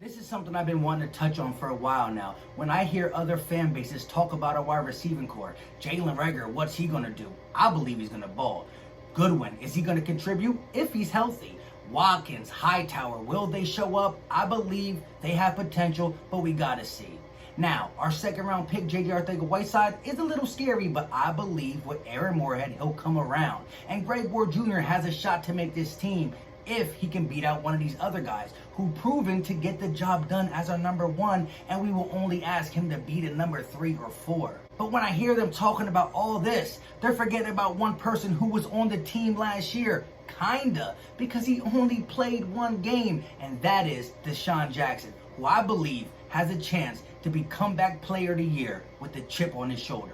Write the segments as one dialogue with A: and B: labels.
A: This is something I've been wanting to touch on for a while now. When I hear other fan bases talk about our wide receiving core, Jalen Reagor, what's he going to do? I believe he's going to ball. Goodwin, is he going to contribute? If he's healthy. Watkins, Hightower, will they show up? I believe they have potential, but we got to see. Now, our second round pick, J.J. Arcega-Whiteside, is a little scary, but I believe with Aaron Moorhead, he'll come around. And Greg Ward Jr. has a shot to make this team if he can beat out one of these other guys who proven to get the job done as our number one, and we will only ask him to beat a number 3 or 4. But when I hear them talking about all this, they're forgetting about one person who was on the team last year, kinda, because he only played one game, and that is DeSean Jackson, who I believe has a chance to be comeback player of the year with a chip on his shoulder.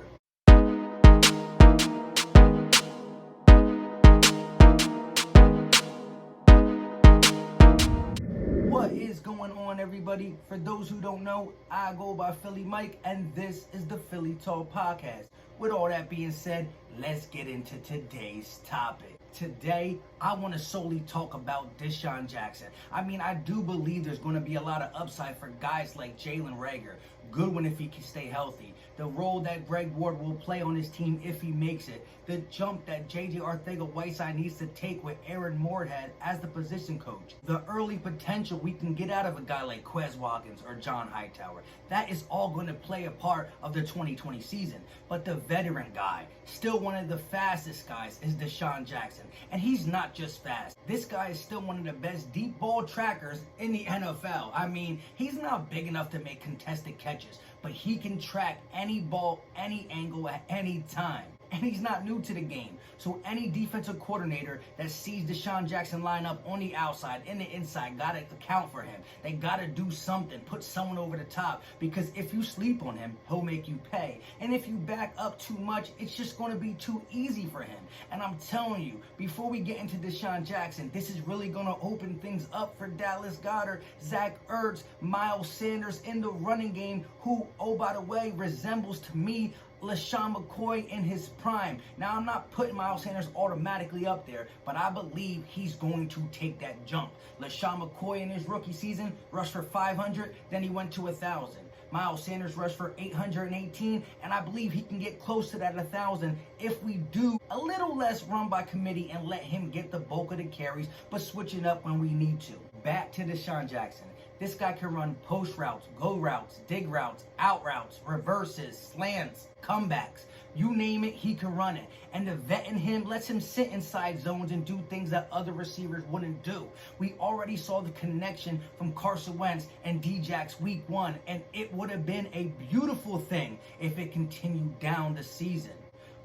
A: What is going on, everybody? For those who don't know, I go by Philly Mike, and this is the Philly Talk Podcast. With all that being said, let's get into today's topic. Today, I want to solely talk about DeSean Jackson. I do believe there's going to be a lot of upside for guys like Jalen Reagor, Goodwin if he can stay healthy, the role that Greg Ward will play on his team if he makes it, the jump that J.J. Arcega-Whiteside needs to take with Aaron Moorhead as the position coach, the early potential we can get out of a guy like Quez Watkins or John Hightower. That is all going to play a part of the 2020 season. But the veteran guy, still one of the fastest guys, is DeSean Jackson. And he's not just fast. This guy is still one of the best deep ball trackers in the NFL. He's not big enough to make contested catches, but he can track any ball, any angle at any time. And he's not new to the game. So any defensive coordinator that sees DeSean Jackson line up on the outside, in the inside, got to account for him. They got to do something, put someone over the top, because if you sleep on him, he'll make you pay. And if you back up too much, it's just going to be too easy for him. And I'm telling you, before we get into DeSean Jackson, this is really going to open things up for Dallas Goedert, Zach Ertz, Miles Sanders in the running game, who, oh, by the way, resembles to me LeSean McCoy in his prime. Now, I'm not putting Miles Sanders automatically up there, but I believe he's going to take that jump. LeSean McCoy in his rookie season rushed for 500, then he went to 1,000. Miles Sanders rushed for 818, and I believe he can get close to that 1,000 if we do a little less run by committee and let him get the bulk of the carries, but switch it up when we need to. Back to DeSean Jackson. This guy can run post routes, go routes, dig routes, out routes, reverses, slants, comebacks. You name it, he can run it. And the vet in him lets him sit inside zones and do things that other receivers wouldn't do. We already saw the connection from Carson Wentz and D-Jax week 1, and it would have been a beautiful thing if it continued down the season.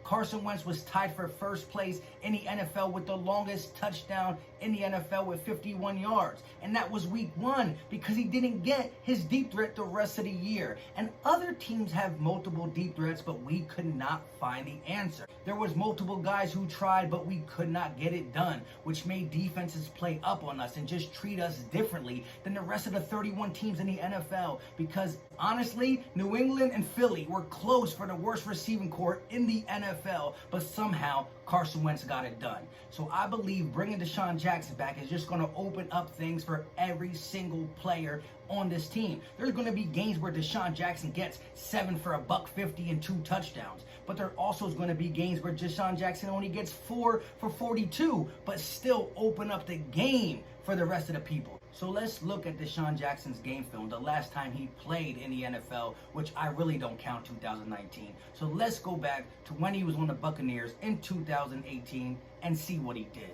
A: Carson Wentz was tied for first place in the NFL with the longest touchdown in the NFL with 51 yards. And that was week 1 because he didn't get his deep threat the rest of the year. And other teams have multiple deep threats, but we could not find the answer. There was multiple guys who tried, but we could not get it done, which made defenses play up on us and just treat us differently than the rest of the 31 teams in the NFL. Because honestly, New England and Philly were close for the worst receiving core in the NFL, but somehow Carson Wentz got it done. So I believe bringing DeSean Jackson back is just going to open up things for every single player on this team. There's going to be games where DeSean Jackson gets 7 for $150 and 2 touchdowns. But there also is going to be games where DeSean Jackson only gets 4 for 42, but still open up the game for the rest of the people. So let's look at DeSean Jackson's game film, the last time he played in the NFL, which I really don't count 2019. So let's go back to when he was on the Buccaneers in 2018 and see what he did.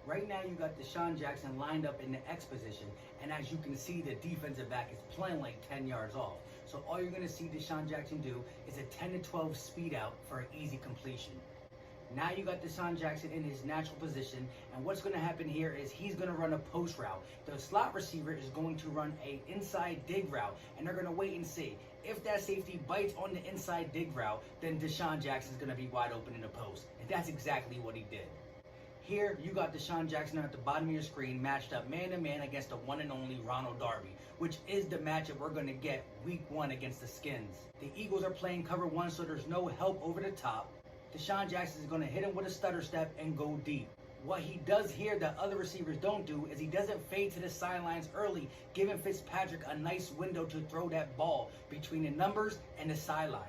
A: Right now, you got DeSean Jackson lined up in the X position, and as you can see, the defensive back is playing like 10 yards off. So all you're going to see DeSean Jackson do is a 10 to 12 speed out for an easy completion. Now you got DeSean Jackson in his natural position, and what's going to happen here is he's going to run a post route. The slot receiver is going to run a inside dig route, and they're going to wait and see. If that safety bites on the inside dig route, then DeSean Jackson's going to be wide open in the post, and that's exactly what he did. Here, you got DeSean Jackson at the bottom of your screen, matched up man-to-man against the one and only Ronald Darby, which is the matchup we're going to get week 1 against the Skins. The Eagles are playing cover 1, so there's no help over the top. DeSean Jackson is going to hit him with a stutter step and go deep. What he does here that other receivers don't do is he doesn't fade to the sidelines early, giving Fitzpatrick a nice window to throw that ball between the numbers and the sideline.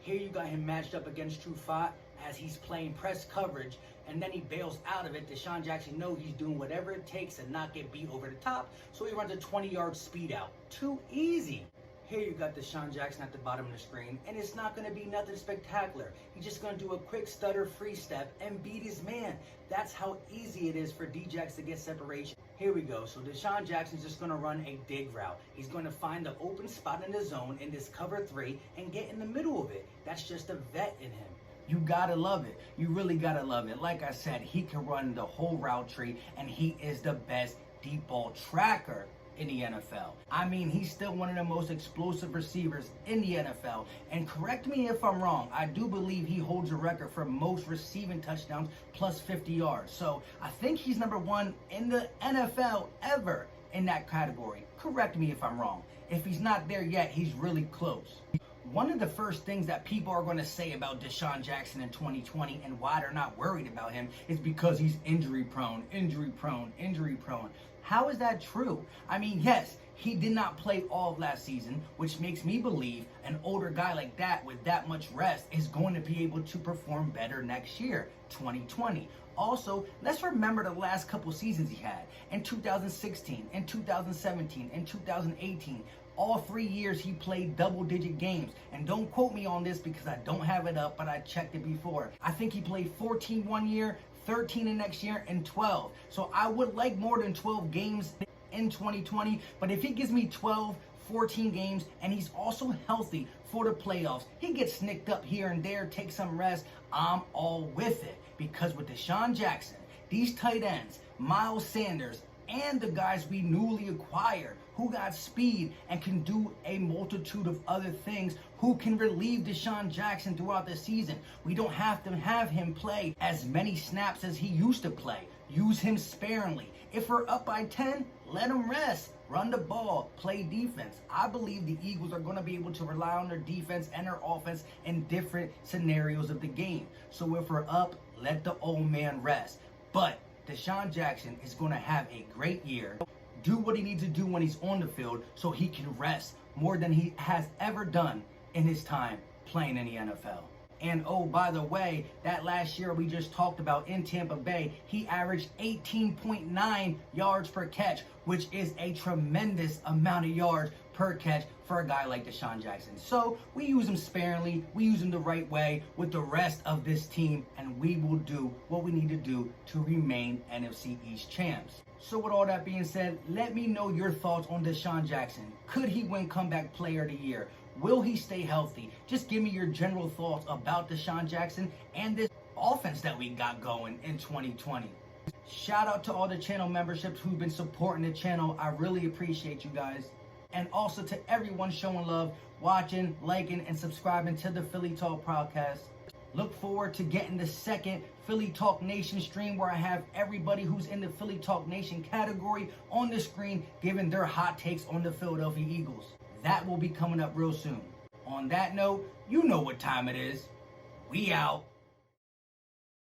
A: Here you got him matched up against Trufant as he's playing press coverage, and then he bails out of it. DeSean Jackson knows he's doing whatever it takes to not get beat over the top, so he runs a 20-yard speed out. Too easy. Here you got DeSean Jackson at the bottom of the screen, and it's not going to be nothing spectacular. He's just going to do a quick stutter free step and beat his man. That's how easy it is for D-Jax to get separation. Here we go. So DeSean Jackson's just going to run a dig route. He's going to find the open spot in the zone in this cover 3 and get in the middle of it. That's just a vet in him. You gotta love it. You really gotta love it. Like I said, he can run the whole route tree, and he is the best deep ball tracker in the NFL. I mean, he's still one of the most explosive receivers in the NFL. And correct me if I'm wrong, I do believe he holds a record for most receiving touchdowns plus 50 yards. So I think he's number 1 in the NFL ever in that category. Correct me if I'm wrong. If he's not there yet, he's really close. One of the first things that people are going to say about DeSean Jackson in 2020 and why they're not worried about him is because he's injury prone. How is that true? I mean, yes, he did not play all of last season, which makes me believe an older guy like that with that much rest is going to be able to perform better next year, 2020. Also, let's remember the last couple seasons he had. In 2016, in 2017, in 2018, all 3 years he played double-digit games. And don't quote me on this because I don't have it up, but I checked it before. I think he played 14 one year, 13 the next year, and 12. So I would like more than 12 games in 2020. But if he gives me 12, 14 games, and he's also healthy for the playoffs, he gets nicked up here and there, takes some rest, I'm all with it. Because with DeSean Jackson, these tight ends, Miles Sanders, and the guys we newly acquired who got speed and can do a multitude of other things, who can relieve DeSean Jackson throughout the season. We don't have to have him play as many snaps as he used to play. Use him sparingly. If we're up by 10, let him rest. Run the ball, play defense. I believe the Eagles are going to be able to rely on their defense and their offense in different scenarios of the game. So if we're up, let the old man rest. But DeSean Jackson is going to have a great year. Do what he needs to do when he's on the field so he can rest more than he has ever done in his time playing in the NFL. And oh, by the way, that last year we just talked about in Tampa Bay, he averaged 18.9 yards per catch, which is a tremendous amount of yards per catch for a guy like DeSean Jackson. So we use him sparingly, we use him the right way with the rest of this team, and we will do what we need to do to remain NFC East champs. So with all that being said, let me know your thoughts on DeSean Jackson. Could he win Comeback Player of the Year? Will he stay healthy? Just give me your general thoughts about DeSean Jackson and this offense that we got going in 2020. Shout out to all the channel memberships who've been supporting the channel. I really appreciate you guys. And also to everyone showing love, watching, liking, and subscribing to the Philly Talk podcast. Look forward to getting the second Philly Talk Nation stream where I have everybody who's in the Philly Talk Nation category on the screen giving their hot takes on the Philadelphia Eagles. That will be coming up real soon. On that note, you know what time it is. We out.